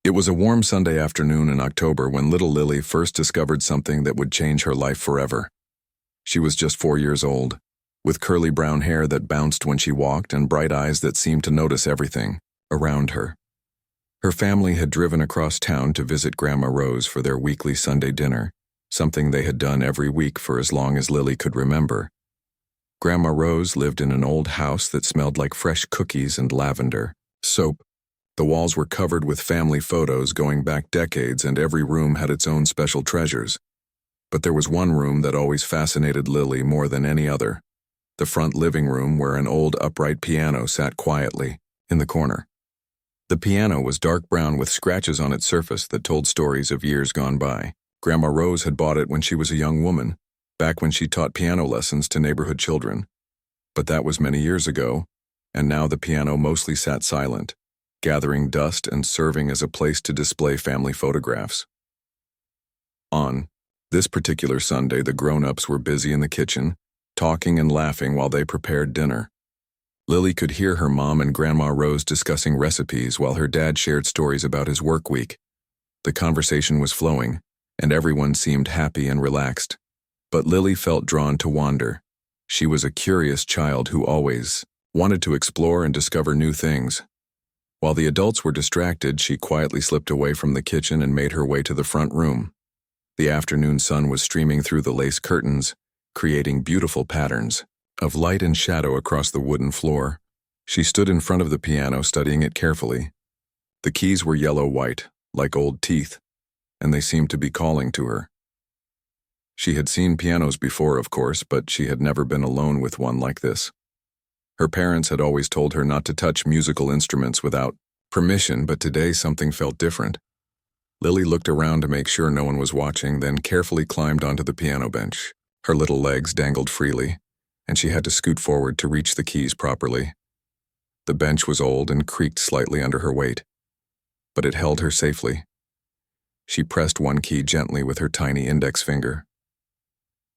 It was a warm Sunday afternoon in October when little Lily first discovered something that would change her life forever. She was just 4 years old, with curly brown hair that bounced when she walked and bright eyes that seemed to notice everything around her. Her family had driven across town to visit Grandma Rose for their weekly Sunday dinner, something they had done every week for as long as Lily could remember. Grandma Rose lived in an old house that smelled like fresh cookies and lavender, soap. The walls were covered with family photos going back decades, and every room had its own special treasures. But there was one room that always fascinated Lily more than any other: the front living room, where an old upright piano sat quietly in the corner. The piano was dark brown with scratches on its surface that told stories of years gone by. Grandma Rose had bought it when she was a young woman, back when she taught piano lessons to neighborhood children. But that was many years ago, and now the piano mostly sat silent, gathering dust and serving as a place to display family photographs. On this particular Sunday, the grown-ups were busy in the kitchen, talking and laughing while they prepared dinner. Lily could hear her mom and Grandma Rose discussing recipes while her dad shared stories about his work week. The conversation was flowing, and everyone seemed happy and relaxed. But Lily felt drawn to wander. She was a curious child who always wanted to explore and discover new things. While the adults were distracted, she quietly slipped away from the kitchen and made her way to the front room. The afternoon sun was streaming through the lace curtains, creating beautiful patterns of light and shadow across the wooden floor. She stood in front of the piano, studying it carefully. The keys were yellow-white, like old teeth, and they seemed to be calling to her. She had seen pianos before, of course, but she had never been alone with one like this. Her parents had always told her not to touch musical instruments without permission, but today something felt different. Lily looked around to make sure no one was watching, then carefully climbed onto the piano bench. Her little legs dangled freely, and she had to scoot forward to reach the keys properly. The bench was old and creaked slightly under her weight, but it held her safely. She pressed one key gently with her tiny index finger.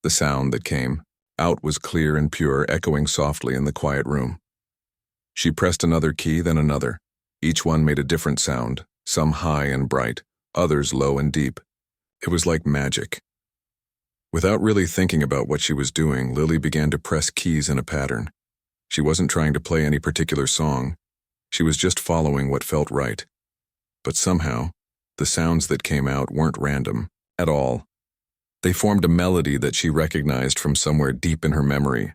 The sound that came out was clear and pure, echoing softly in the quiet room. She pressed another key, then another. Each one made a different sound, some high and bright, others low and deep. It was like magic. Without really thinking about what she was doing, Lily began to press keys in a pattern. She wasn't trying to play any particular song. She was just following what felt right. But somehow, the sounds that came out weren't random at all. They formed a melody that she recognized from somewhere deep in her memory.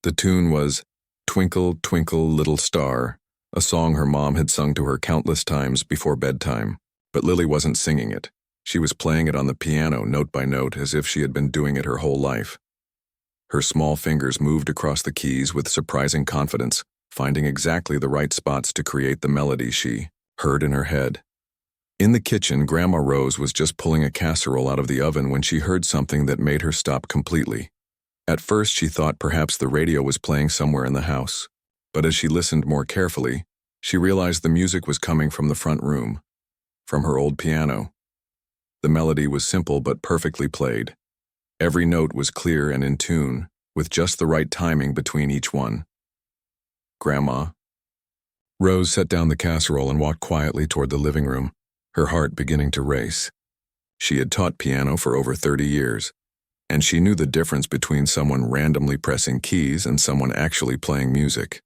The tune was "Twinkle, Twinkle, Little Star," a song her mom had sung to her countless times before bedtime. But Lily wasn't singing it. She was playing it on the piano, note by note, as if she had been doing it her whole life. Her small fingers moved across the keys with surprising confidence, finding exactly the right spots to create the melody she heard in her head. In the kitchen, Grandma Rose was just pulling a casserole out of the oven when she heard something that made her stop completely. At first, she thought perhaps the radio was playing somewhere in the house, but as she listened more carefully, she realized the music was coming from the front room, from her old piano. The melody was simple but perfectly played. Every note was clear and in tune, with just the right timing between each one. Grandma Rose set down the casserole and walked quietly toward the living room, her heart beginning to race. She had taught piano for over 30 years, and she knew the difference between someone randomly pressing keys and someone actually playing music.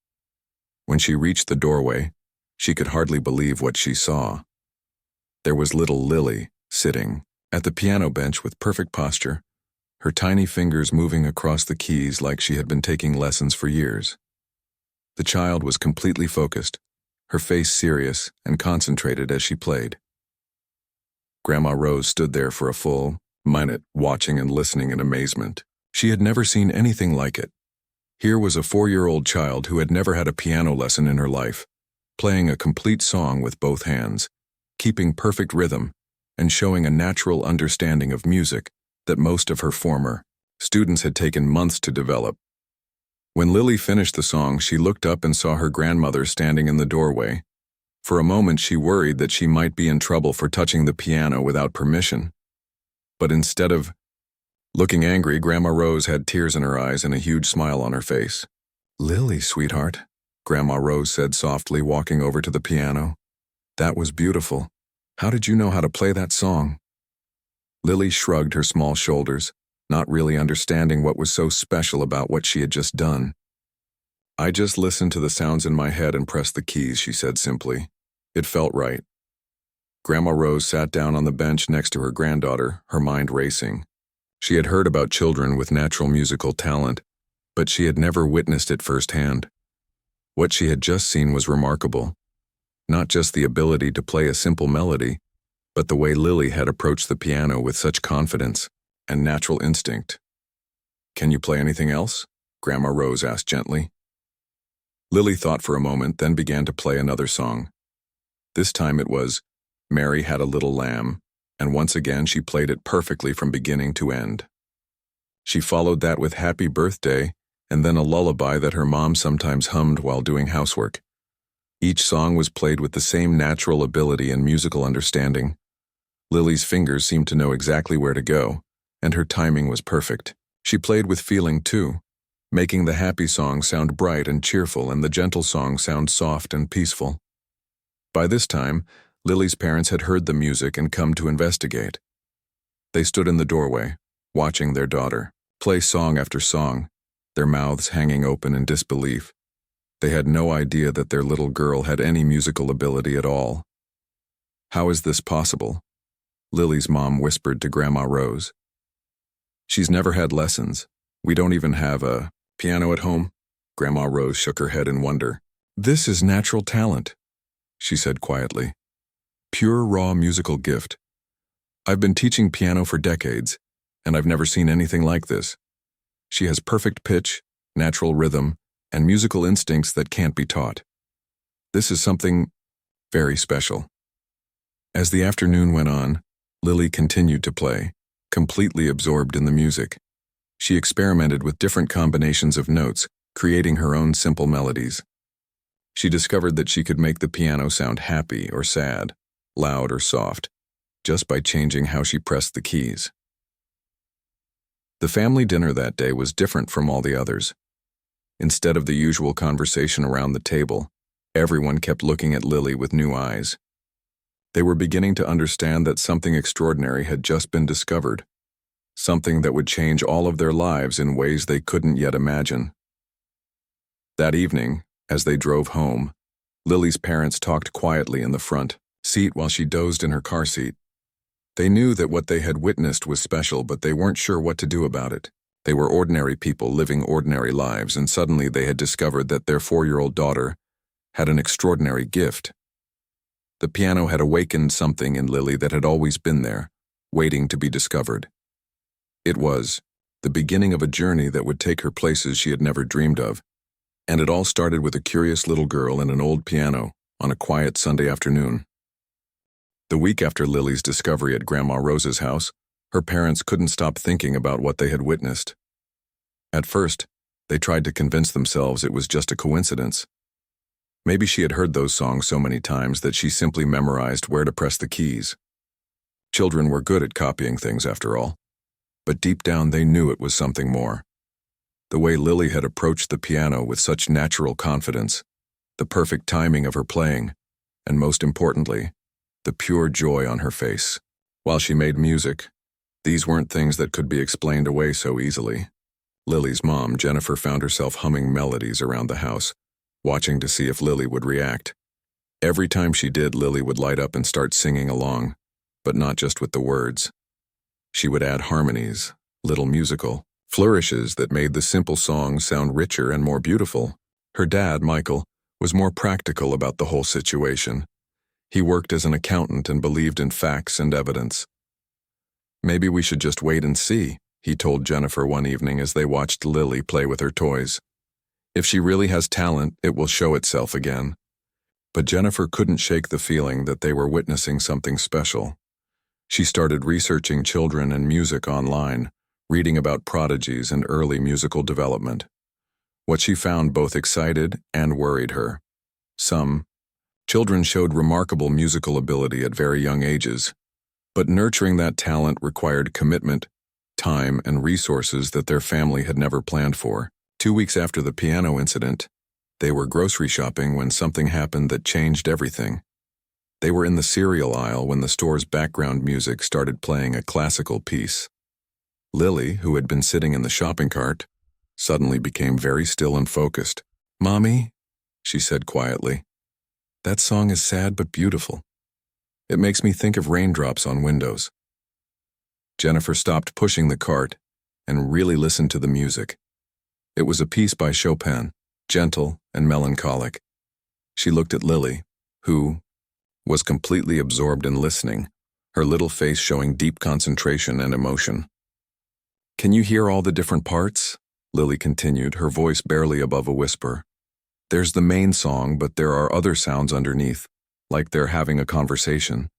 When she reached the doorway, she could hardly believe what she saw. There was little Lily, sitting at the piano bench with perfect posture, her tiny fingers moving across the keys like she had been taking lessons for years. The child was completely focused, her face serious and concentrated as she played. Grandma Rose stood there for a full minute, watching and listening in amazement. She had never seen anything like it. Here was a 4-year-old child who had never had a piano lesson in her life, playing a complete song with both hands, keeping perfect rhythm, and showing a natural understanding of music that most of her former students had taken months to develop. When Lily finished the song, she looked up and saw her grandmother standing in the doorway. For a moment, she worried that she might be in trouble for touching the piano without permission. But instead of looking angry, Grandma Rose had tears in her eyes and a huge smile on her face. "Lily, sweetheart," Grandma Rose said softly, walking over to the piano. "That was beautiful. How did you know how to play that song? Lily shrugged her small shoulders, not really understanding what was so special about what she had just done. I just listened to the sounds in my head and pressed the keys, she said simply. It felt right. Grandma Rose sat down on the bench next to her granddaughter, her mind racing. She had heard about children with natural musical talent, but she had never witnessed it firsthand. What she had just seen was remarkable. Not just the ability to play a simple melody, but the way Lily had approached the piano with such confidence and natural instinct. "Can you play anything else?" Grandma Rose asked gently. Lily thought for a moment, then began to play another song. This time it was "Mary Had a Little Lamb," and once again she played it perfectly from beginning to end. She followed that with "Happy Birthday," and then a lullaby that her mom sometimes hummed while doing housework. Each song was played with the same natural ability and musical understanding. Lily's fingers seemed to know exactly where to go, and her timing was perfect. She played with feeling too, making the happy song sound bright and cheerful and the gentle song sound soft and peaceful. By this time, Lily's parents had heard the music and come to investigate. They stood in the doorway, watching their daughter play song after song, their mouths hanging open in disbelief. They had no idea that their little girl had any musical ability at all. "How is this possible?" Lily's mom whispered to Grandma Rose. "She's never had lessons. We don't even have a piano at home." Grandma Rose shook her head in wonder. "This is natural talent," she said quietly. "Pure raw musical gift. I've been teaching piano for decades, and I've never seen anything like this. She has perfect pitch, natural rhythm, and musical instincts that can't be taught. This is something very special." As the afternoon went on, Lily continued to play, completely absorbed in the music. She experimented with different combinations of notes, creating her own simple melodies. She discovered that she could make the piano sound happy or sad, loud or soft, just by changing how she pressed the keys. The family dinner that day was different from all the others. Instead of the usual conversation around the table, everyone kept looking at Lily with new eyes. They were beginning to understand that something extraordinary had just been discovered, something that would change all of their lives in ways they couldn't yet imagine. That evening, as they drove home, Lily's parents talked quietly in the front seat while she dozed in her car seat. They knew that what they had witnessed was special, but they weren't sure what to do about it. They were ordinary people living ordinary lives, and suddenly they had discovered that their 4-year-old daughter had an extraordinary gift. The piano had awakened something in Lily that had always been there, waiting to be discovered. It was the beginning of a journey that would take her places she had never dreamed of, and it all started with a curious little girl and an old piano on a quiet Sunday afternoon. The week after Lily's discovery at Grandma Rose's house, her parents couldn't stop thinking about what they had witnessed. At first, they tried to convince themselves it was just a coincidence. Maybe she had heard those songs so many times that she simply memorized where to press the keys. Children were good at copying things, after all. But deep down they knew it was something more. The way Lily had approached the piano with such natural confidence, the perfect timing of her playing, and most importantly, the pure joy on her face. While she made music, these weren't things that could be explained away so easily. Lily's mom, Jennifer, found herself humming melodies around the house, watching to see if Lily would react. Every time she did, Lily would light up and start singing along, but not just with the words. She would add harmonies, little musical flourishes that made the simple songs sound richer and more beautiful. Her dad, Michael, was more practical about the whole situation. He worked as an accountant and believed in facts and evidence. "Maybe we should just wait and see," he told Jennifer one evening as they watched Lily play with her toys. "If she really has talent, it will show itself again." But Jennifer couldn't shake the feeling that they were witnessing something special. She started researching children and music online, reading about prodigies and early musical development. What she found both excited and worried her. Some children showed remarkable musical ability at very young ages, but nurturing that talent required commitment, time, and resources that their family had never planned for. 2 weeks after the piano incident, they were grocery shopping when something happened that changed everything. They were in the cereal aisle when the store's background music started playing a classical piece. Lily, who had been sitting in the shopping cart, suddenly became very still and focused. "Mommy," she said quietly, "that song is sad but beautiful. It makes me think of raindrops on windows." Jennifer stopped pushing the cart and really listened to the music. It was a piece by Chopin, gentle and melancholic. She looked at Lily, who was completely absorbed in listening, her little face showing deep concentration and emotion. "Can you hear all the different parts?" Lily continued, her voice barely above a whisper. "There's the main song, but there are other sounds underneath, like they're having a conversation."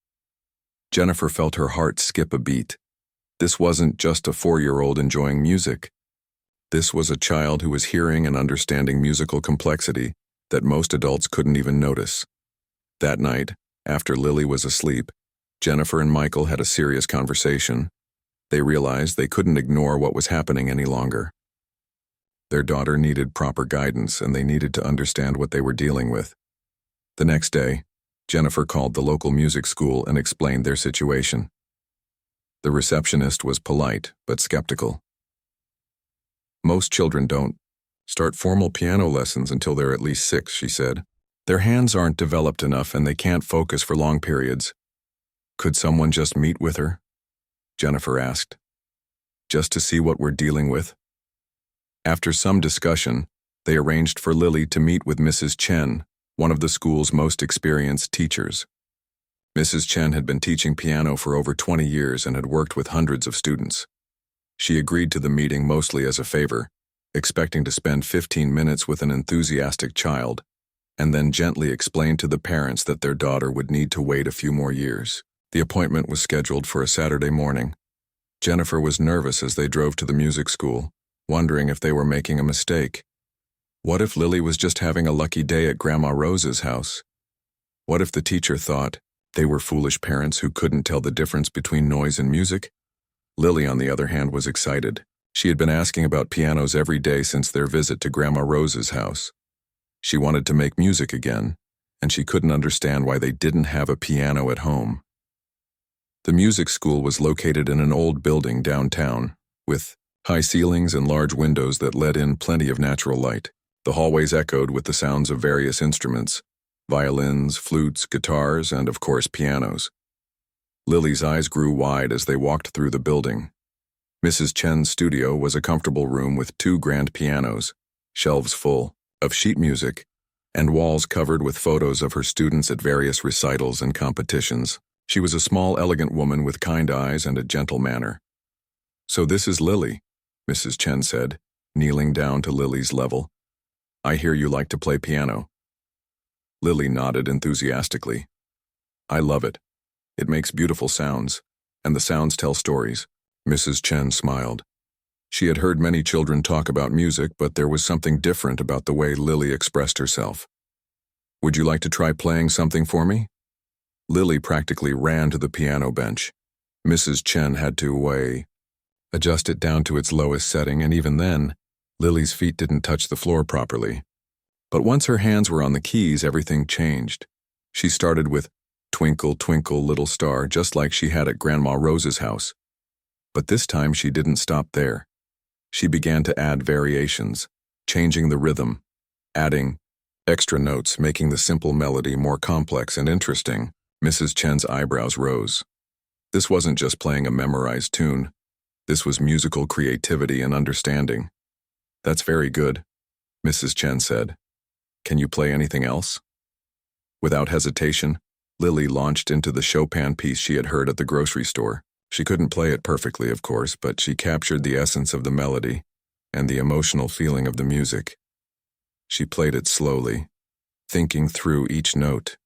Jennifer felt her heart skip a beat. This wasn't just a 4-year-old enjoying music. This was a child who was hearing and understanding musical complexity that most adults couldn't even notice. That night, after Lily was asleep, Jennifer and Michael had a serious conversation. They realized they couldn't ignore what was happening any longer. Their daughter needed proper guidance, and they needed to understand what they were dealing with. The next day, Jennifer called the local music school and explained their situation. The receptionist was polite but skeptical. "Most children don't start formal piano lessons until they're at least 6, she said. "Their hands aren't developed enough and they can't focus for long periods." "Could someone just meet with her?" Jennifer asked. "Just to see what we're dealing with?" After some discussion, they arranged for Lily to meet with Mrs. Chen, one of the school's most experienced teachers. Mrs. Chen had been teaching piano for over 20 years and had worked with hundreds of students. She agreed to the meeting mostly as a favor, expecting to spend 15 minutes with an enthusiastic child, and then gently explained to the parents that their daughter would need to wait a few more years. The appointment was scheduled for a Saturday morning. Jennifer was nervous as they drove to the music school, wondering if they were making a mistake. What if Lily was just having a lucky day at Grandma Rose's house? What if the teacher thought they were foolish parents who couldn't tell the difference between noise and music? Lily, on the other hand, was excited. She had been asking about pianos every day since their visit to Grandma Rose's house. She wanted to make music again, and she couldn't understand why they didn't have a piano at home. The music school was located in an old building downtown, with high ceilings and large windows that let in plenty of natural light. The hallways echoed with the sounds of various instruments: violins, flutes, guitars, and of course pianos. Lily's eyes grew wide as they walked through the building. Mrs. Chen's studio was a comfortable room with 2 grand pianos, shelves full of sheet music, and walls covered with photos of her students at various recitals and competitions. She was a small, elegant woman with kind eyes and a gentle manner. "So this is Lily," Mrs. Chen said, kneeling down to Lily's level. "I hear you like to play piano." Lily nodded enthusiastically. "I love it. It makes beautiful sounds, and the sounds tell stories." Mrs. Chen smiled. She had heard many children talk about music, but there was something different about the way Lily expressed herself. "Would you like to try playing something for me?" Lily practically ran to the piano bench. Mrs. Chen had to adjust it down to its lowest setting, and even then, Lily's feet didn't touch the floor properly. But once her hands were on the keys, everything changed. She started with "Twinkle, Twinkle, Little Star," just like she had at Grandma Rose's house. But this time she didn't stop there. She began to add variations, changing the rhythm, adding extra notes, making the simple melody more complex and interesting. Mrs. Chen's eyebrows rose. This wasn't just playing a memorized tune. This was musical creativity and understanding. "That's very good," Mrs. Chen said. "Can you play anything else?" Without hesitation, Lily launched into the Chopin piece she had heard at the grocery store. She couldn't play it perfectly, of course, but she captured the essence of the melody and the emotional feeling of the music. She played it slowly, thinking through each note,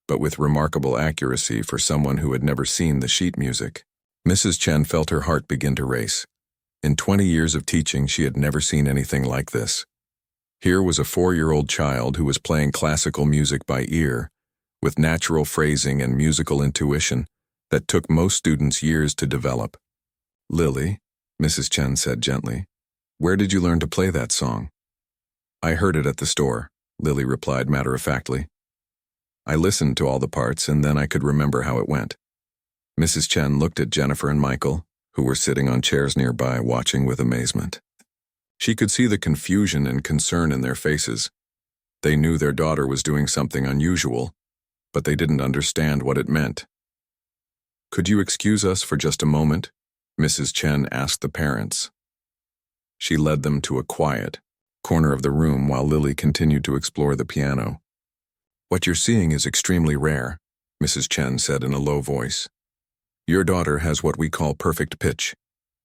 but with remarkable accuracy for someone who had never seen the sheet music. Mrs. Chen felt her heart begin to race. In 20 years of teaching, she had never seen anything like this. Here was a 4-year-old child who was playing classical music by ear, with natural phrasing and musical intuition that took most students years to develop. "Lily," Mrs. Chen said gently, "where did you learn to play that song?" "I heard it at the store," Lily replied matter-of-factly. I listened to all the parts and then I could remember how it went. Mrs. Chen looked at Jennifer and Michael, who were sitting on chairs nearby watching with amazement. She could see the confusion and concern in their faces. They knew their daughter was doing something unusual, but they didn't understand what it meant. "Could you excuse us for just a moment?" Mrs. Chen asked the parents. She led them to a quiet corner of the room while Lily continued to explore the piano. "What you're seeing is extremely rare," Mrs. Chen said in a low voice. "Your daughter has what we call perfect pitch,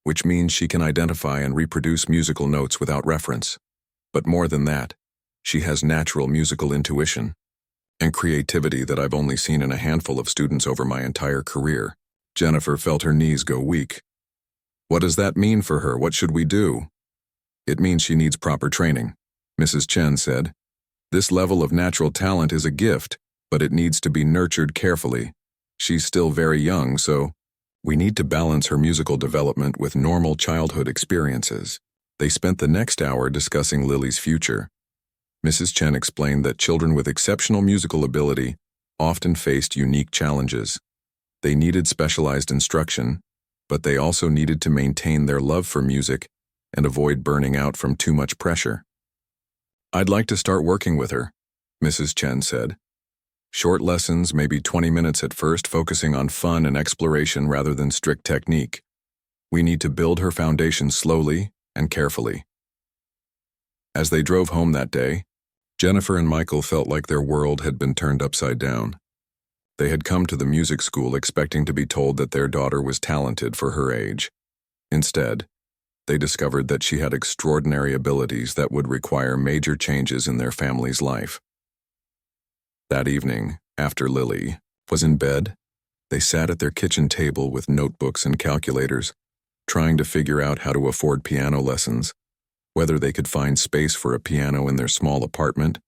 which means she can identify and reproduce musical notes without reference. But more than that, she has natural musical intuition and creativity that I've only seen in a handful of students over my entire career." Jennifer felt her knees go weak. "What does that mean for her? What should we do?" "It means she needs proper training," Mrs. Chen said. "This level of natural talent is a gift, but it needs to be nurtured carefully. She's still very young, so we need to balance her musical development with normal childhood experiences." They spent the next hour discussing Lily's future. Mrs. Chen explained that children with exceptional musical ability often faced unique challenges. They needed specialized instruction, but they also needed to maintain their love for music and avoid burning out from too much pressure. "I'd like to start working with her," Mrs. Chen said. "Short lessons, maybe 20 minutes at first, focusing on fun and exploration rather than strict technique. We need to build her foundation slowly and carefully." As they drove home that day, Jennifer and Michael felt like their world had been turned upside down. They had come to the music school expecting to be told that their daughter was talented for her age. Instead, they discovered that she had extraordinary abilities that would require major changes in their family's life. That evening, after Lily was in bed, they sat at their kitchen table with notebooks and calculators, trying to figure out how to afford piano lessons, whether they could find space for a piano in their small apartment,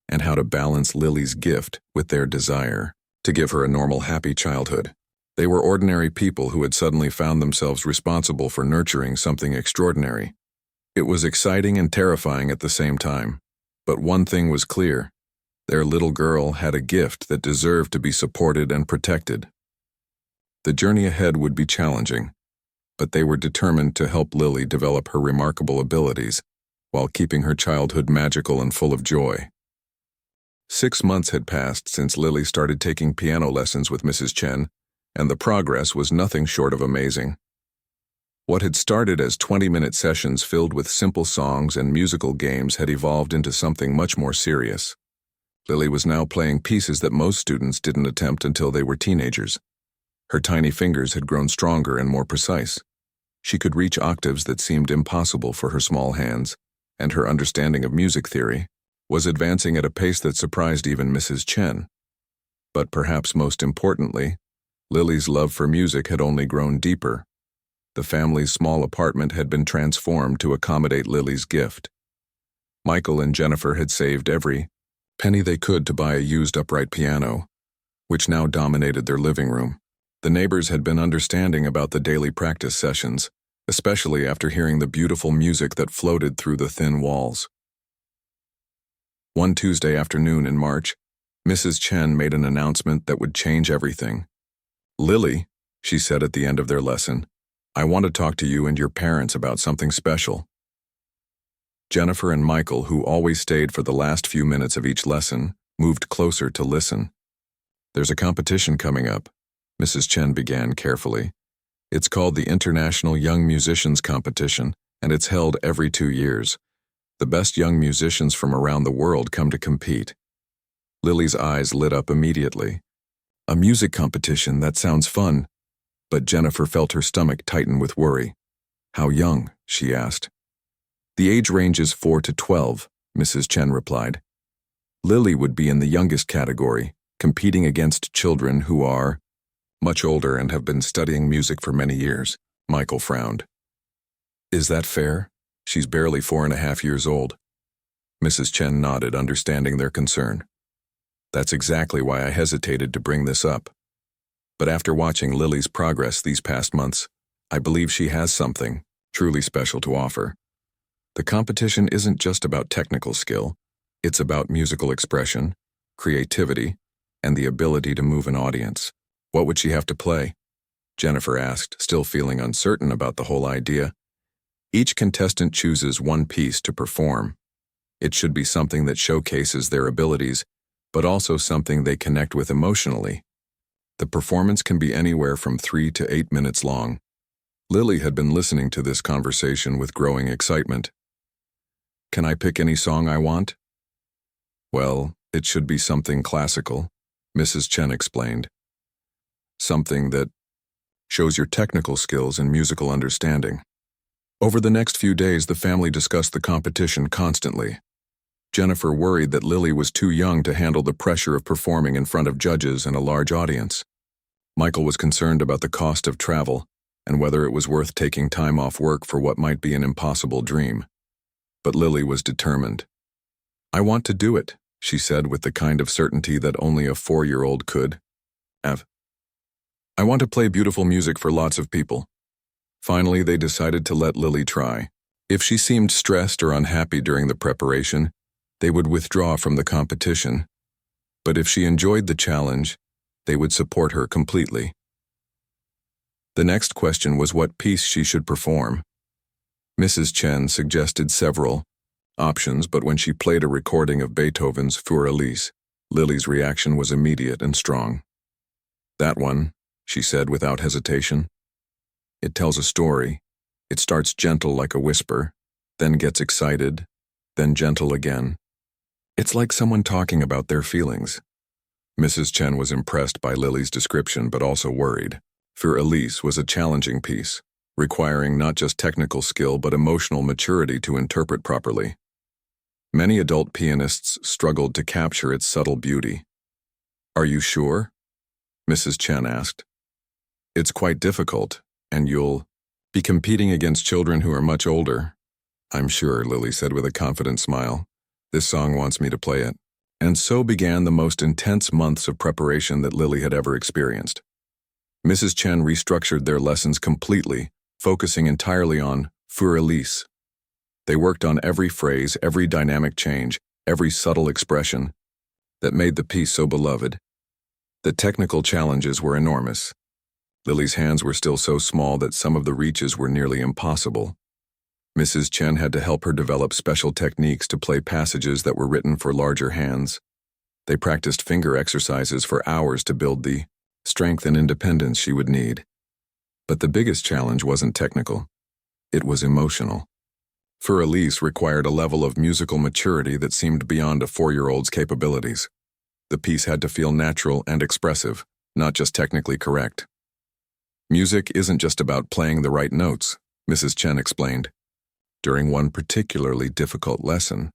and how to balance Lily's gift with their desire to give her a normal, happy childhood. They were ordinary people who had suddenly found themselves responsible for nurturing something extraordinary. It was exciting and terrifying at the same time, but one thing was clear: their little girl had a gift that deserved to be supported and protected. The journey ahead would be challenging, but they were determined to help Lily develop her remarkable abilities while keeping her childhood magical and full of joy. 6 months had passed since Lily started taking piano lessons with Mrs. Chen, and the progress was nothing short of amazing. What had started as 20-minute sessions filled with simple songs and musical games had evolved into something much more serious. Lily was now playing pieces that most students didn't attempt until they were teenagers. Her tiny fingers had grown stronger and more precise. She could reach octaves that seemed impossible for her small hands, and her understanding of music theory was advancing at a pace that surprised even Mrs. Chen. But perhaps most importantly, Lily's love for music had only grown deeper. The family's small apartment had been transformed to accommodate Lily's gift. Michael and Jennifer had saved every penny they could to buy a used upright piano, which now dominated their living room. The neighbors had been understanding about the daily practice sessions, especially after hearing the beautiful music that floated through the thin walls. One Tuesday afternoon in March, Mrs. Chen made an announcement that would change everything. "Lily," she said at the end of their lesson, "I want to talk to you and your parents about something special." Jennifer and Michael, who always stayed for the last few minutes of each lesson, moved closer to listen. "There's a competition coming up," Mrs. Chen began carefully. "It's called the International Young Musicians Competition, and it's held every 2 years. The best young musicians from around the world come to compete." Lily's eyes lit up immediately. "A music competition, that sounds fun." But Jennifer felt her stomach tighten with worry. "How young?" she asked. "The age range is 4 to 12, Mrs. Chen replied. "Lily would be in the youngest category, competing against children who are much older and have been studying music for many years." Michael frowned. "Is that fair? She's barely 4.5 years old." Mrs. Chen nodded, understanding their concern. "That's exactly why I hesitated to bring this up. But after watching Lily's progress these past months, I believe she has something truly special to offer. The competition isn't just about technical skill, it's about musical expression, creativity, and the ability to move an audience. What would she have to play? Jennifer asked, still feeling uncertain about the whole idea. Each contestant chooses one piece to perform. It should be something that showcases their abilities, but also something they connect with emotionally. The performance can be anywhere from 3 to 8 minutes long. Lily had been listening to this conversation with growing excitement. Can I pick any song I want? Well, it should be something classical, Mrs. Chen explained. Something that shows your technical skills and musical understanding. Over the next few days, the family discussed the competition constantly. Jennifer worried that Lily was too young to handle the pressure of performing in front of judges and a large audience. Michael was concerned about the cost of travel and whether it was worth taking time off work for what might be an impossible dream. But Lily was determined. I want to do it, she said with the kind of certainty that only a 4-year-old could have. I want to play beautiful music for lots of people. Finally, they decided to let Lily try. If she seemed stressed or unhappy during the preparation, they would withdraw from the competition. But if she enjoyed the challenge, they would support her completely. The next question was what piece she should perform. Mrs. Chen suggested several options, but when she played a recording of Beethoven's Fur Elise, Lily's reaction was immediate and strong. That one, she said without hesitation. It tells a story. It starts gentle like a whisper, then gets excited, then gentle again. It's like someone talking about their feelings. Mrs. Chen was impressed by Lily's description but also worried. Fur Elise was a challenging piece, requiring not just technical skill but emotional maturity to interpret properly. Many adult pianists struggled to capture its subtle beauty. Are you sure? Mrs. Chen asked. It's quite difficult, and you'll be competing against children who are much older. I'm sure, Lily said with a confident smile. This song wants me to play it. And so began the most intense months of preparation that Lily had ever experienced. Mrs. Chen restructured their lessons completely, focusing entirely on Fur Elise. They worked on every phrase, every dynamic change, every subtle expression that made the piece so beloved. The technical challenges were enormous. Lily's hands were still so small that some of the reaches were nearly impossible. Mrs. Chen had to help her develop special techniques to play passages that were written for larger hands. They practiced finger exercises for hours to build the strength and independence she would need. But the biggest challenge wasn't technical. It was emotional. Fur Elise required a level of musical maturity that seemed beyond a 4-year-old's capabilities. The piece had to feel natural and expressive, not just technically correct. Music isn't just about playing the right notes, Mrs. Chen explained. During one particularly difficult lesson,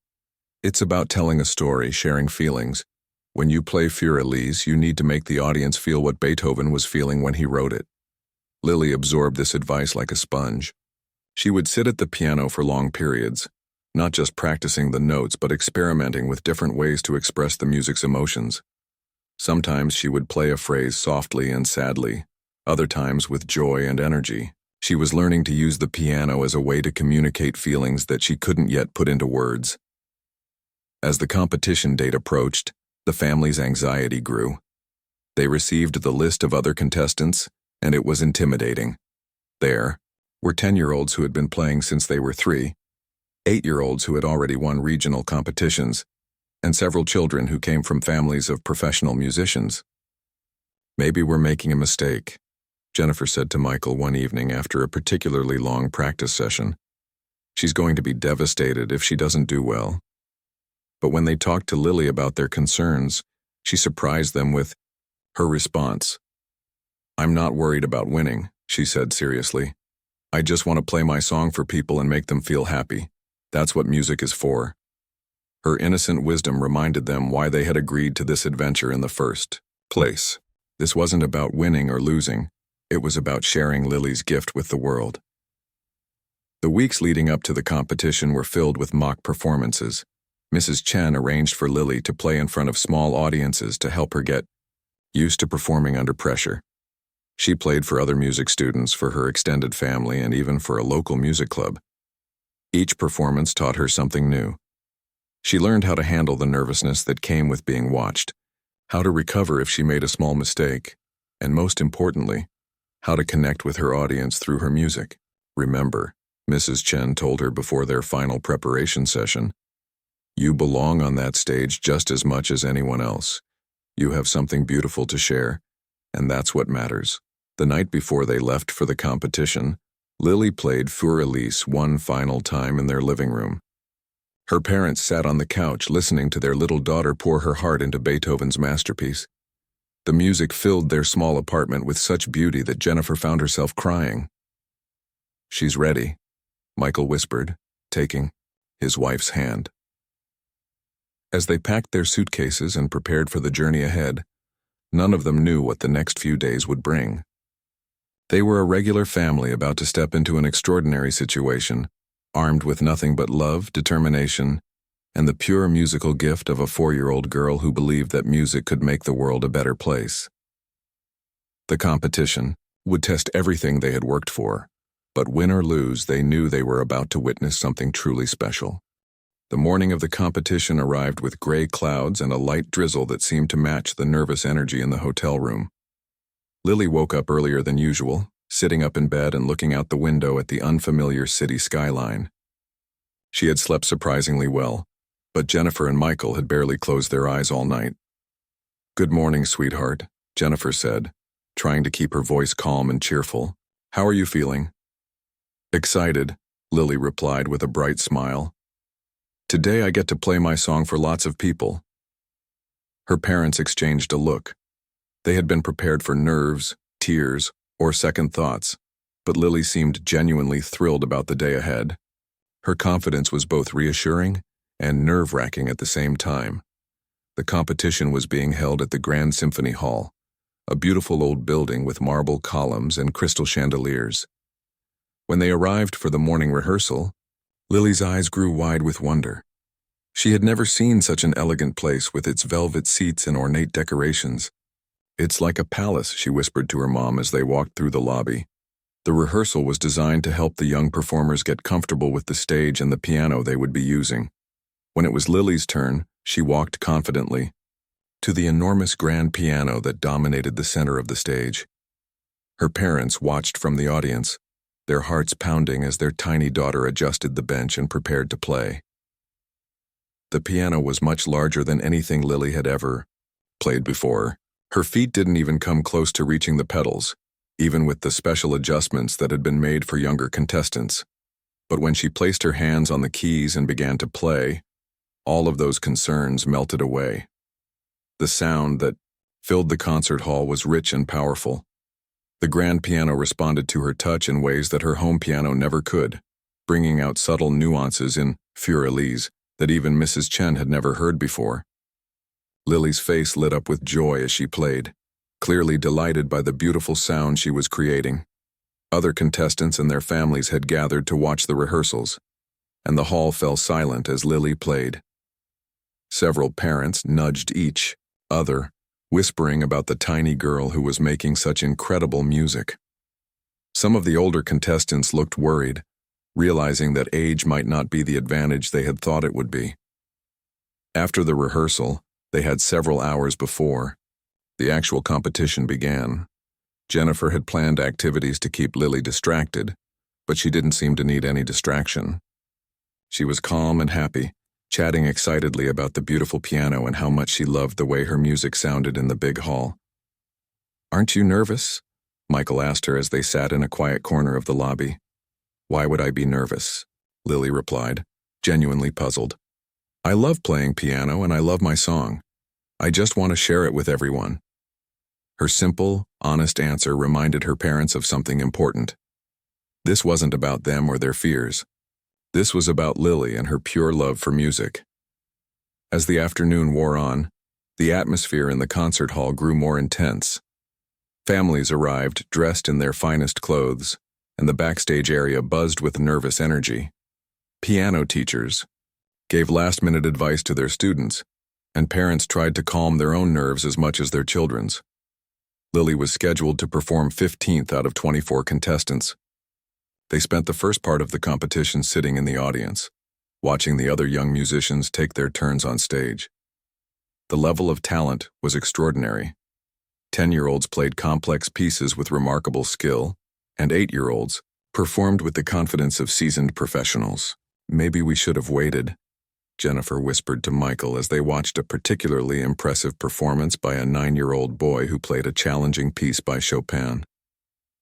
it's about telling a story, sharing feelings. When you play Fur Elise, you need to make the audience feel what Beethoven was feeling when he wrote it. Lily absorbed this advice like a sponge. She would sit at the piano for long periods, not just practicing the notes but experimenting with different ways to express the music's emotions. Sometimes she would play a phrase softly and sadly, other times with joy and energy. She was learning to use the piano as a way to communicate feelings that she couldn't yet put into words. As the competition date approached, the family's anxiety grew. They received the list of other contestants, and it was intimidating. There were 10-year-olds who had been playing since they were 3, 8-year-olds who had already won regional competitions, and several children who came from families of professional musicians. Maybe we're making a mistake, Jennifer said to Michael one evening after a particularly long practice session. She's going to be devastated if she doesn't do well. But when they talked to Lily about their concerns, she surprised them with her response. I'm not worried about winning, she said seriously. I just want to play my song for people and make them feel happy. That's what music is for. Her innocent wisdom reminded them why they had agreed to this adventure in the first place. This wasn't about winning or losing. It was about sharing Lily's gift with the world. The weeks leading up to the competition were filled with mock performances. Mrs. Chen arranged for Lily to play in front of small audiences to help her get used to performing under pressure. She played for other music students, for her extended family, and even for a local music club. Each performance taught her something new. She learned how to handle the nervousness that came with being watched, how to recover if she made a small mistake, and most importantly, how to connect with her audience through her music. Remember, Mrs. Chen told her before their final preparation session, "You belong on that stage just as much as anyone else. You have something beautiful to share, and that's what matters." The night before they left for the competition, Lily played Fur Elise one final time in their living room. Her parents sat on the couch listening to their little daughter pour her heart into Beethoven's masterpiece. The music filled their small apartment with such beauty that Jennifer found herself crying. "She's ready," Michael whispered, taking his wife's hand. As they packed their suitcases and prepared for the journey ahead, none of them knew what the next few days would bring. They were a regular family about to step into an extraordinary situation, armed with nothing but love, determination, and the pure musical gift of a 4-year-old girl who believed that music could make the world a better place. The competition would test everything they had worked for, but win or lose, they knew they were about to witness something truly special. The morning of the competition arrived with gray clouds and a light drizzle that seemed to match the nervous energy in the hotel room. Lily woke up earlier than usual, sitting up in bed and looking out the window at the unfamiliar city skyline. She had slept surprisingly well, but Jennifer and Michael had barely closed their eyes all night. "Good morning, sweetheart," Jennifer said, trying to keep her voice calm and cheerful. "How are you feeling?" "Excited," Lily replied with a bright smile. "Today I get to play my song for lots of people." Her parents exchanged a look. They had been prepared for nerves, tears, or second thoughts, but Lily seemed genuinely thrilled about the day ahead. Her confidence was both reassuring and nerve-wracking at the same time. The competition was being held at the Grand Symphony Hall, a beautiful old building with marble columns and crystal chandeliers. When they arrived for the morning rehearsal, Lily's eyes grew wide with wonder. She had never seen such an elegant place with its velvet seats and ornate decorations. "It's like a palace," she whispered to her mom as they walked through the lobby. The rehearsal was designed to help the young performers get comfortable with the stage and the piano they would be using. When it was Lily's turn, she walked confidently to the enormous grand piano that dominated the center of the stage. Her parents watched from the audience, their hearts pounding as their tiny daughter adjusted the bench and prepared to play. The piano was much larger than anything Lily had ever played before. Her feet didn't even come close to reaching the pedals, even with the special adjustments that had been made for younger contestants. But when she placed her hands on the keys and began to play, all of those concerns melted away. The sound that filled the concert hall was rich and powerful. The grand piano responded to her touch in ways that her home piano never could, bringing out subtle nuances in Fur Elise that even Mrs. Chen had never heard before. Lily's face lit up with joy as she played, clearly delighted by the beautiful sound she was creating. Other contestants and their families had gathered to watch the rehearsals, and the hall fell silent as Lily played. Several parents nudged each other, whispering about the tiny girl who was making such incredible music. Some of the older contestants looked worried, realizing that age might not be the advantage they had thought it would be. After the rehearsal, they had several hours before the actual competition began. Jennifer had planned activities to keep Lily distracted, but she didn't seem to need any distraction. She was calm and happy, chatting excitedly about the beautiful piano and how much she loved the way her music sounded in the big hall. "Aren't you nervous?" Michael asked her as they sat in a quiet corner of the lobby. "Why would I be nervous?" Lily replied, genuinely puzzled. "I love playing piano and I love my song. I just want to share it with everyone." Her simple, honest answer reminded her parents of something important. This wasn't about them or their fears. This was about Lily and her pure love for music. As the afternoon wore on, the atmosphere in the concert hall grew more intense. Families arrived dressed in their finest clothes, and the backstage area buzzed with nervous energy. Piano teachers gave last-minute advice to their students, and parents tried to calm their own nerves as much as their children's. Lily was scheduled to perform 15th out of 24 contestants. They spent the first part of the competition sitting in the audience, watching the other young musicians take their turns on stage. The level of talent was extraordinary. 10-year-olds played complex pieces with remarkable skill, and 8-year-olds performed with the confidence of seasoned professionals. "Maybe we should have waited," Jennifer whispered to Michael as they watched a particularly impressive performance by a 9-year-old boy who played a challenging piece by Chopin.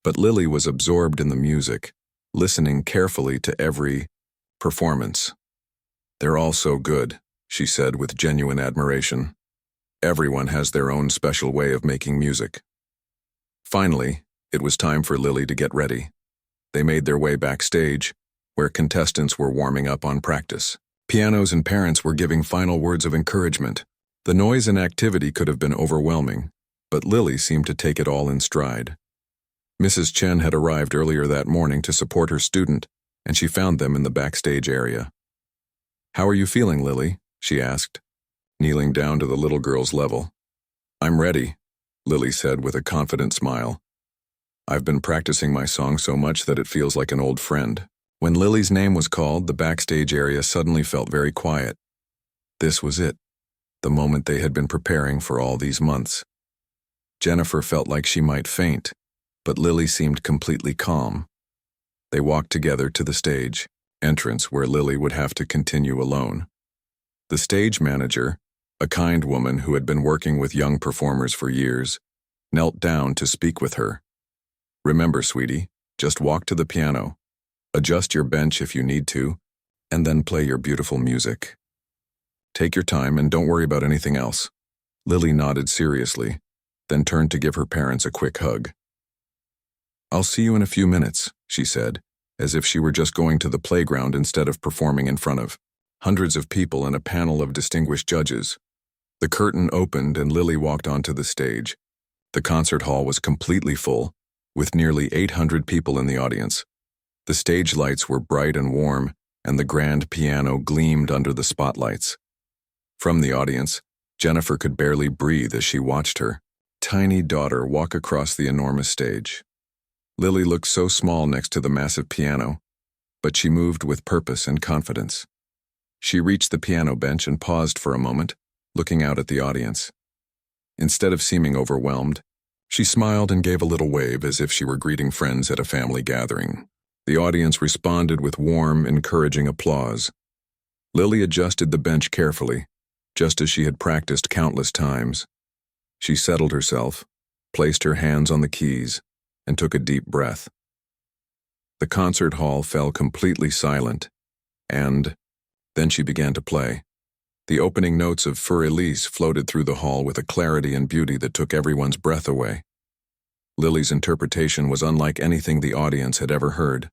But Lily was absorbed in the music, listening carefully to every performance. "They're all so good," she said with genuine admiration. "Everyone has their own special way of making music." Finally, it was time for Lily to get ready. They made their way backstage, where contestants were warming up on practice. Pianos and parents were giving final words of encouragement. The noise and activity could have been overwhelming, but Lily seemed to take it all in stride. Mrs. Chen had arrived earlier that morning to support her student, and she found them in the backstage area. "How are you feeling, Lily?" she asked, kneeling down to the little girl's level. "I'm ready," Lily said with a confident smile. "I've been practicing my song so much that it feels like an old friend." When Lily's name was called, the backstage area suddenly felt very quiet. This was it, the moment they had been preparing for all these months. Jennifer felt like she might faint, but Lily seemed completely calm. They walked together to the stage entrance where Lily would have to continue alone. The stage manager, a kind woman who had been working with young performers for years, knelt down to speak with her. "Remember, sweetie, just walk to the piano. Adjust your bench if you need to, and then play your beautiful music. Take your time and don't worry about anything else." Lily nodded seriously, then turned to give her parents a quick hug. "I'll see you in a few minutes," she said, as if she were just going to the playground instead of performing in front of hundreds of people and a panel of distinguished judges. The curtain opened and Lily walked onto the stage. The concert hall was completely full, with nearly 800 people in the audience. The stage lights were bright and warm, and the grand piano gleamed under the spotlights. From the audience, Jennifer could barely breathe as she watched her tiny daughter walk across the enormous stage. Lily looked so small next to the massive piano, but she moved with purpose and confidence. She reached the piano bench and paused for a moment, looking out at the audience. Instead of seeming overwhelmed, she smiled and gave a little wave as if she were greeting friends at a family gathering. The audience responded with warm, encouraging applause. Lily adjusted the bench carefully, just as she had practiced countless times. She settled herself, placed her hands on the keys, and took a deep breath. The concert hall fell completely silent, and then she began to play. The opening notes of Fur Elise floated through the hall with a clarity and beauty that took everyone's breath away. Lily's interpretation was unlike anything the audience had ever heard.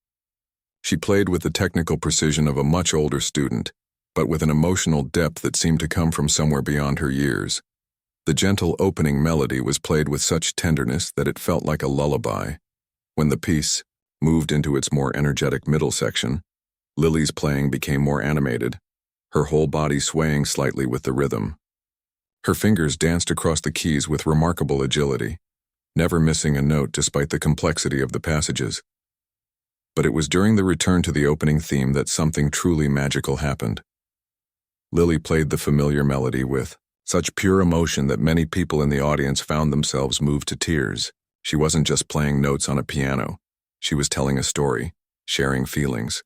She played with the technical precision of a much older student, but with an emotional depth that seemed to come from somewhere beyond her years. The gentle opening melody was played with such tenderness that it felt like a lullaby. When the piece moved into its more energetic middle section, Lily's playing became more animated, her whole body swaying slightly with the rhythm. Her fingers danced across the keys with remarkable agility, never missing a note despite the complexity of the passages. But it was during the return to the opening theme that something truly magical happened. Lily played the familiar melody with such pure emotion that many people in the audience found themselves moved to tears. She wasn't just playing notes on a piano. She was telling a story, sharing feelings,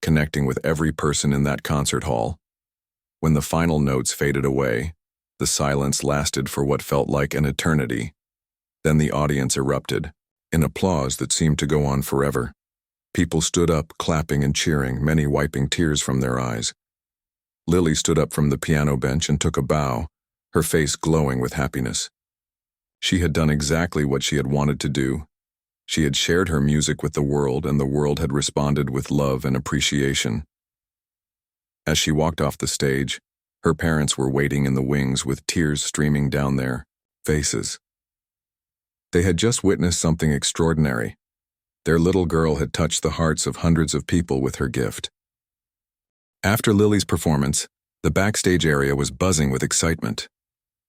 connecting with every person in that concert hall. When the final notes faded away, the silence lasted for what felt like an eternity. Then the audience erupted, in applause that seemed to go on forever. People stood up, clapping and cheering, many wiping tears from their eyes. Lily stood up from the piano bench and took a bow, her face glowing with happiness. She had done exactly what she had wanted to do. She had shared her music with the world, and the world had responded with love and appreciation. As she walked off the stage, her parents were waiting in the wings with tears streaming down their faces. They had just witnessed something extraordinary. Their little girl had touched the hearts of hundreds of people with her gift. After Lily's performance, the backstage area was buzzing with excitement.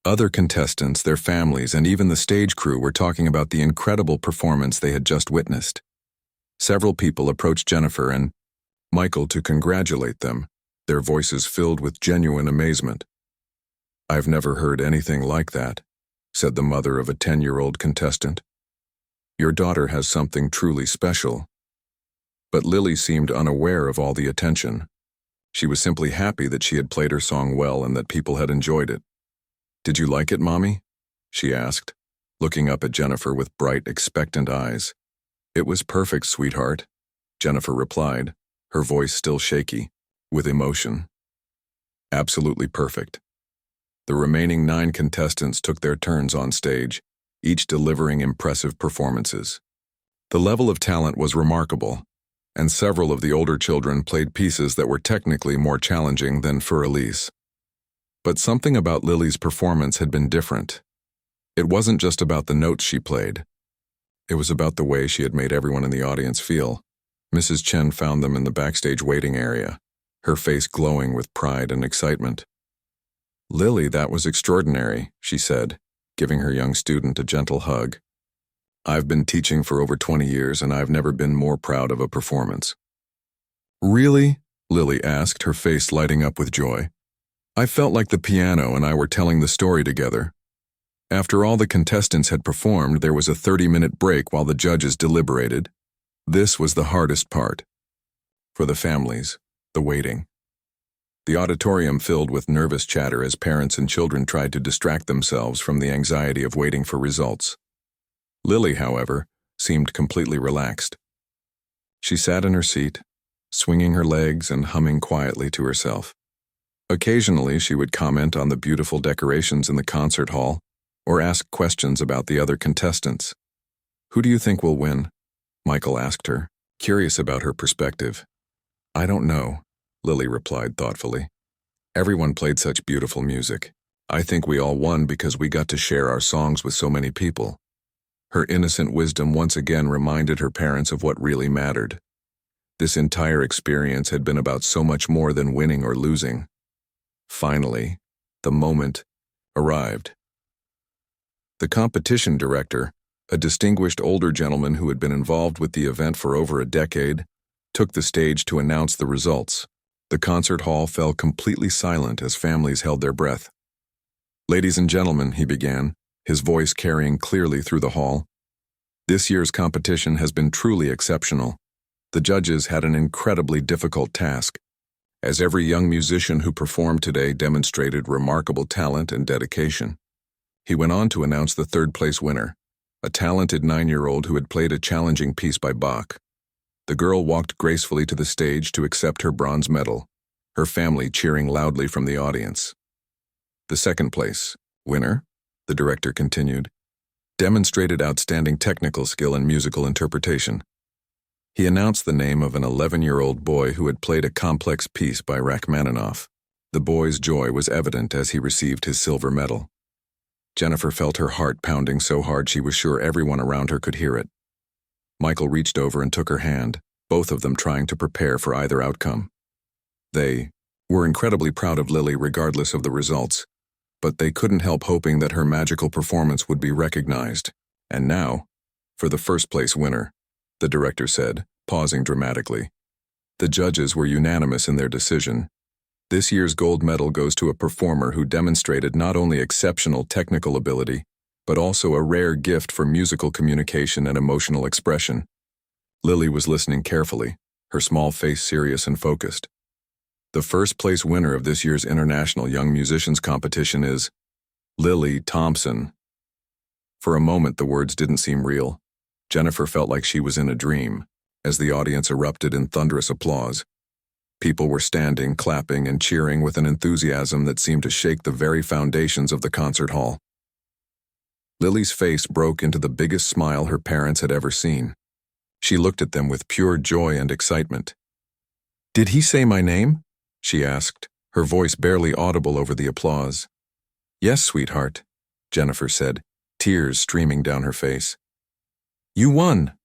Other contestants, their families, and even the stage crew were talking about the incredible performance they had just witnessed. Several people approached Jennifer and Michael to congratulate them, their voices filled with genuine amazement. "I've never heard anything like that," said the mother of a 10-year-old contestant. "Your daughter has something truly special." But Lily seemed unaware of all the attention. She was simply happy that she had played her song well and that people had enjoyed it. "Did you like it, Mommy?" she asked, looking up at Jennifer with bright, expectant eyes. "It was perfect, sweetheart," Jennifer replied, her voice still shaky, with emotion. "Absolutely perfect." The remaining 9 contestants took their turns on stage, each delivering impressive performances. The level of talent was remarkable, and several of the older children played pieces that were technically more challenging than Fur Elise. But something about Lily's performance had been different. It wasn't just about the notes she played. It was about the way she had made everyone in the audience feel. Mrs. Chen found them in the backstage waiting area, her face glowing with pride and excitement. "Lily, that was extraordinary," she said, giving her young student a gentle hug. "I've been teaching for over 20 years and I've never been more proud of a performance." "Really?" Lily asked, her face lighting up with joy. "I felt like the piano and I were telling the story together." After all the contestants had performed, there was a 30-minute break while the judges deliberated. This was the hardest part. For the families, the waiting. The auditorium filled with nervous chatter as parents and children tried to distract themselves from the anxiety of waiting for results. Lily, however, seemed completely relaxed. She sat in her seat, swinging her legs and humming quietly to herself. Occasionally, she would comment on the beautiful decorations in the concert hall or ask questions about the other contestants. "Who do you think will win?" Michael asked her, curious about her perspective. "I don't know," Lily replied thoughtfully. "Everyone played such beautiful music. I think we all won because we got to share our songs with so many people." Her innocent wisdom once again reminded her parents of what really mattered. This entire experience had been about so much more than winning or losing. Finally, the moment arrived. The competition director, a distinguished older gentleman who had been involved with the event for over a decade, took the stage to announce the results. The concert hall fell completely silent as families held their breath. "Ladies and gentlemen," he began, his voice carrying clearly through the hall, "this year's competition has been truly exceptional. The judges had an incredibly difficult task, as every young musician who performed today demonstrated remarkable talent and dedication." He went on to announce the third-place winner, a talented 9-year-old who had played a challenging piece by Bach. The girl walked gracefully to the stage to accept her bronze medal, her family cheering loudly from the audience. "The second-place winner," the director continued, "demonstrated outstanding technical skill and musical interpretation." He announced the name of an 11-year-old boy who had played a complex piece by Rachmaninoff. The boy's joy was evident as he received his silver medal. Jennifer felt her heart pounding so hard she was sure everyone around her could hear it. Michael reached over and took her hand, both of them trying to prepare for either outcome. They were incredibly proud of Lily regardless of the results, but they couldn't help hoping that her magical performance would be recognized. "And now, for the first-place winner," the director said, pausing dramatically. The judges were unanimous in their decision. This year's gold medal goes to a performer who demonstrated not only exceptional technical ability, but also a rare gift for musical communication and emotional expression. Lily was listening carefully, her small face serious and focused. "The first-place winner of this year's International Young Musicians Competition is Lily Thompson." For a moment, the words didn't seem real. Jennifer felt like she was in a dream, as the audience erupted in thunderous applause. People were standing, clapping, and cheering with an enthusiasm that seemed to shake the very foundations of the concert hall. Lily's face broke into the biggest smile her parents had ever seen. She looked at them with pure joy and excitement. "Did he say my name?" she asked, her voice barely audible over the applause. "Yes, sweetheart," Jennifer said, tears streaming down her face. "You won!"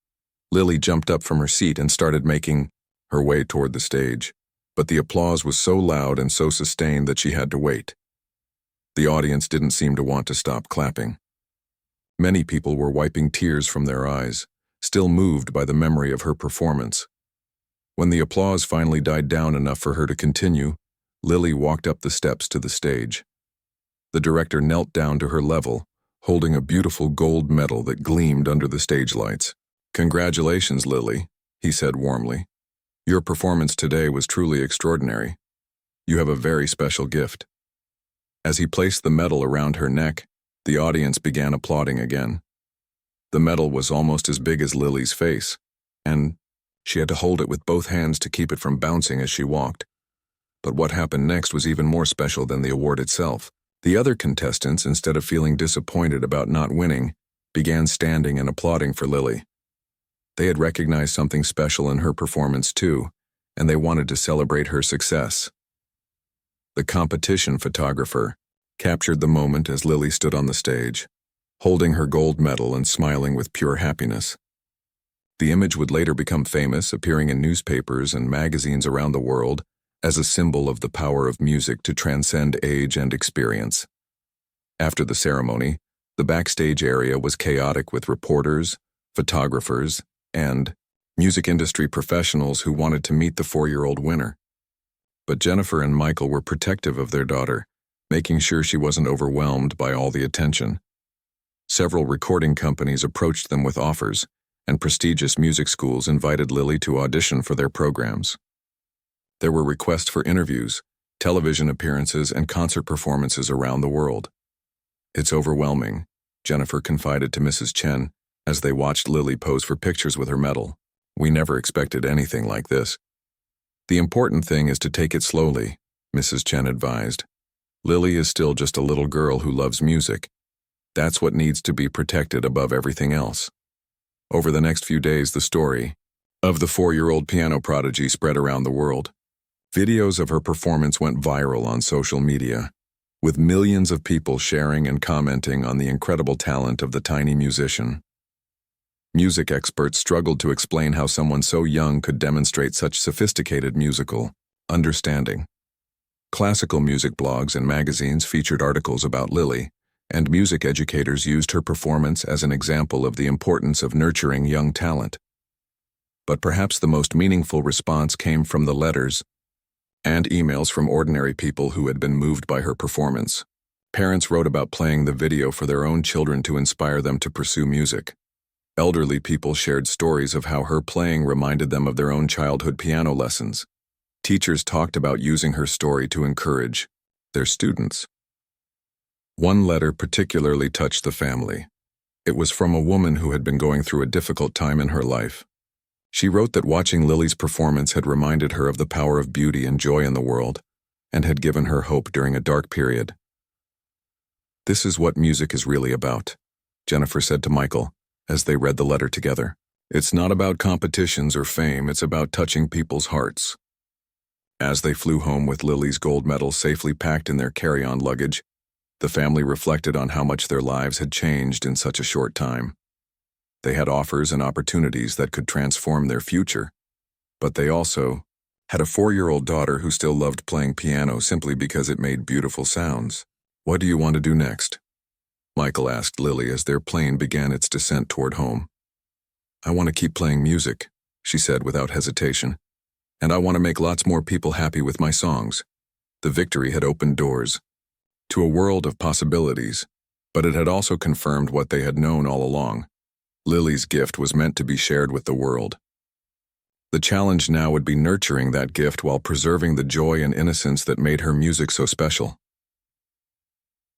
Lily jumped up from her seat and started making her way toward the stage, but the applause was so loud and so sustained that she had to wait. The audience didn't seem to want to stop clapping. Many people were wiping tears from their eyes, still moved by the memory of her performance. When the applause finally died down enough for her to continue, Lily walked up the steps to the stage. The director knelt down to her level, holding a beautiful gold medal that gleamed under the stage lights. "Congratulations, Lily," he said warmly. "Your performance today was truly extraordinary. You have a very special gift." As he placed the medal around her neck, the audience began applauding again. The medal was almost as big as Lily's face, and she had to hold it with both hands to keep it from bouncing as she walked. But what happened next was even more special than the award itself. The other contestants, instead of feeling disappointed about not winning, began standing and applauding for Lily. They had recognized something special in her performance too, and they wanted to celebrate her success. The competition photographer captured the moment as Lily stood on the stage, holding her gold medal and smiling with pure happiness. The image would later become famous, appearing in newspapers and magazines around the world as a symbol of the power of music to transcend age and experience. After the ceremony, the backstage area was chaotic with reporters, photographers, and music industry professionals who wanted to meet the 4-year-old winner. But Jennifer and Michael were protective of their daughter, making sure she wasn't overwhelmed by all the attention. Several recording companies approached them with offers, and prestigious music schools invited Lily to audition for their programs. There were requests for interviews, television appearances, and concert performances around the world. "It's overwhelming," Jennifer confided to Mrs. Chen as they watched Lily pose for pictures with her medal. "We never expected anything like this." "The important thing is to take it slowly," Mrs. Chen advised. "Lily is still just a little girl who loves music. That's what needs to be protected above everything else." Over the next few days, the story of the 4-year-old piano prodigy spread around the world. Videos of her performance went viral on social media, with millions of people sharing and commenting on the incredible talent of the tiny musician. Music experts struggled to explain how someone so young could demonstrate such sophisticated musical understanding. Classical music blogs and magazines featured articles about Lily, and music educators used her performance as an example of the importance of nurturing young talent. But perhaps the most meaningful response came from the letters and emails from ordinary people who had been moved by her performance. Parents wrote about playing the video for their own children to inspire them to pursue music. Elderly people shared stories of how her playing reminded them of their own childhood piano lessons. Teachers talked about using her story to encourage their students. One letter particularly touched the family. It was from a woman who had been going through a difficult time in her life. She wrote that watching Lily's performance had reminded her of the power of beauty and joy in the world, and had given her hope during a dark period. "This is what music is really about," Jennifer said to Michael, as they read the letter together. "It's not about competitions or fame, it's about touching people's hearts." As they flew home with Lily's gold medal safely packed in their carry-on luggage, the family reflected on how much their lives had changed in such a short time. They had offers and opportunities that could transform their future, but they also had a 4-year-old daughter who still loved playing piano simply because it made beautiful sounds. "What do you want to do next?" Michael asked Lily as their plane began its descent toward home. "I want to keep playing music," she said without hesitation, "and I want to make lots more people happy with my songs." The victory had opened doors to a world of possibilities, but it had also confirmed what they had known all along. Lily's gift was meant to be shared with the world. The challenge now would be nurturing that gift while preserving the joy and innocence that made her music so special.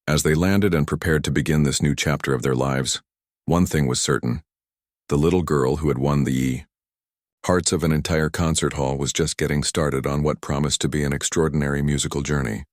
As they landed and prepared to begin this new chapter of their lives, one thing was certain. The little girl who had won the hearts of an entire concert hall was just getting started on what promised to be an extraordinary musical journey.